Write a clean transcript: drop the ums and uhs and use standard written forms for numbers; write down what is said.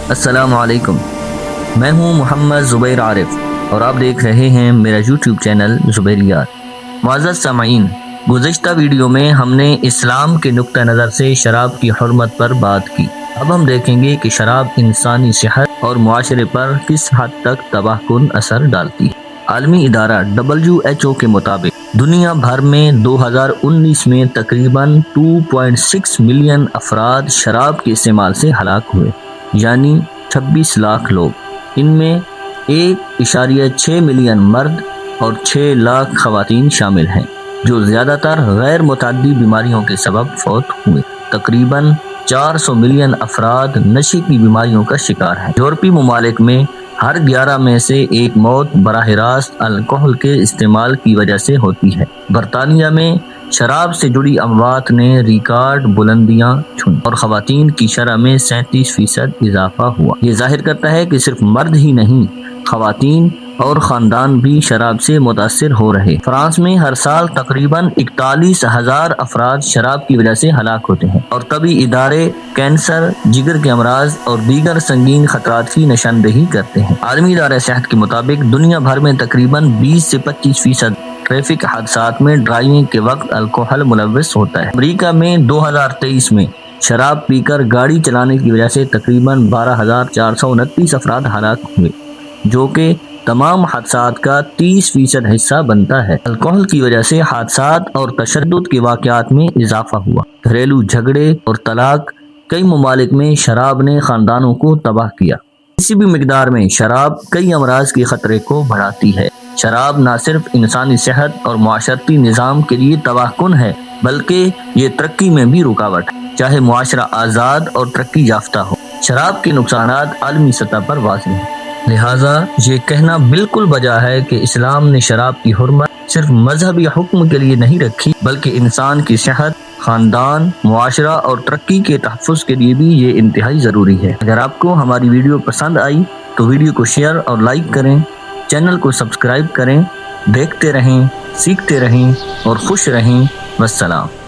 السلام علیکم، میں ہوں محمد زبیر عارف اور آپ دیکھ رہے ہیں میرا یوٹیوب چینل زبیریات۔ معزز سامعین، گزشتہ ویڈیو میں ہم نے اسلام کے نقطہ نظر سے شراب کی حرمت پر بات کی۔ اب ہم دیکھیں گے کہ شراب انسانی صحت اور معاشرے پر کس حد تک تباہ کن اثر ڈالتی ہے۔ عالمی ادارہ WHO کے مطابق دنیا بھر میں 2019 میں تقریباً 2.6 ملین افراد شراب کے استعمال سے ہلاک ہوئے، یعنی 26 لاکھ لوگ۔ ان میں 1.6 ملین مرد اور 6 لاکھ خواتین شامل ہیں، جو زیادہ تر غیر متعدی بیماریوں کے سبب فوت ہوئے۔ تقریباً 400 ملین افراد نشے کی بیماریوں کا شکار ہیں۔ یورپی ممالک میں ہر 11 میں سے ایک موت براہ راست الکحل کے استعمال کی وجہ سے ہوتی ہے۔ برطانیہ میں شراب سے جڑی اموات نے ریکارڈ بلندیاں چھوئیں اور خواتین کی شرح میں 37% اضافہ ہوا۔ یہ ظاہر کرتا ہے کہ صرف مرد ہی نہیں، خواتین اور خاندان بھی شراب سے متاثر ہو رہے۔ فرانس میں ہر سال تقریباً 41,000 افراد شراب کی وجہ سے ہلاک ہوتے ہیں، اور طبی ادارے کینسر، جگر کے امراض اور دیگر سنگین خطرات کی نشاندہی کرتے ہیں۔ عالمی ادارہ صحت کے مطابق دنیا بھر میں تقریباً 20 سے 25% ٹریفک حادثات میں ڈرائیونگ کے وقت الکحل ملوث ہوتا ہے۔ امریکہ میں 2023 میں شراب پی کر گاڑی چلانے کی وجہ سے تقریباً 12,429 افراد ہلاک ہوئے، جو کہ تمام حادثات کا 30% حصہ بنتا ہے۔ الکحل کی وجہ سے حادثات اور تشدد کے واقعات میں اضافہ ہوا۔ گھریلو جھگڑے اور طلاق، کئی ممالک میں شراب نے خاندانوں کو تباہ کیا۔ کسی بھی مقدار میں شراب کئی امراض کے خطرے کو بڑھاتی ہے۔ شراب نہ صرف انسانی صحت اور معاشرتی نظام کے لیے تباہ کن ہے، بلکہ یہ ترقی میں بھی رکاوٹ ہے، چاہے معاشرہ آزاد اور ترقی یافتہ ہو۔ شراب کے نقصانات عالمی سطح پر واضح ہیں، لہٰذا یہ کہنا بالکل بجا ہے کہ اسلام نے شراب کی حرمت صرف مذہبی حکم کے لیے نہیں رکھی، بلکہ انسان کی صحت، خاندان، معاشرہ اور ترقی کے تحفظ کے لیے بھی یہ انتہائی ضروری ہے۔ اگر آپ کو ہماری ویڈیو پسند آئی تو ویڈیو کو شیئر اور لائک کریں، چینل کو سبسکرائب کریں۔ دیکھتے رہیں، سیکھتے رہیں اور خوش رہیں۔ والسلام۔